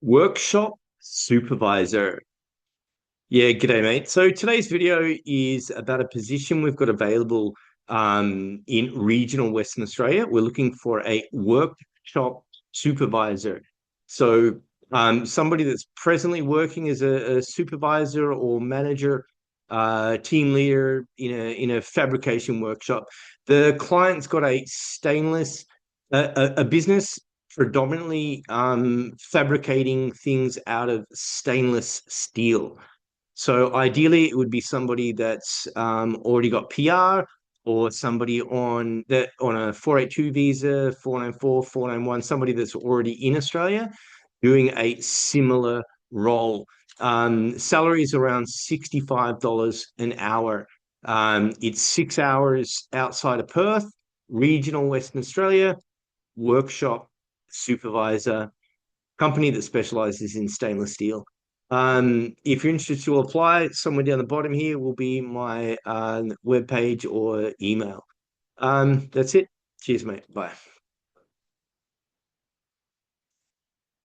Workshop supervisor. Yeah, g'day, mate. So today's video is about a position we've got available in regional Western Australia. We're looking for a workshop supervisor. So somebody that's presently working as a supervisor or manager, team leader in a fabrication workshop. The client's got a stainless, a business predominantly fabricating things out of stainless steel. So ideally, it would be somebody that's already got PR or somebody on a 482 visa, 494, 491, somebody that's already in Australia doing a similar role. Salary is around $65 an hour. It's 6 hours outside of Perth, regional Western Australia, workshop supervisor, company that specializes in stainless steel. If you're interested to apply, somewhere down the bottom here will be my webpage or email. That's it. Cheers, mate. Bye.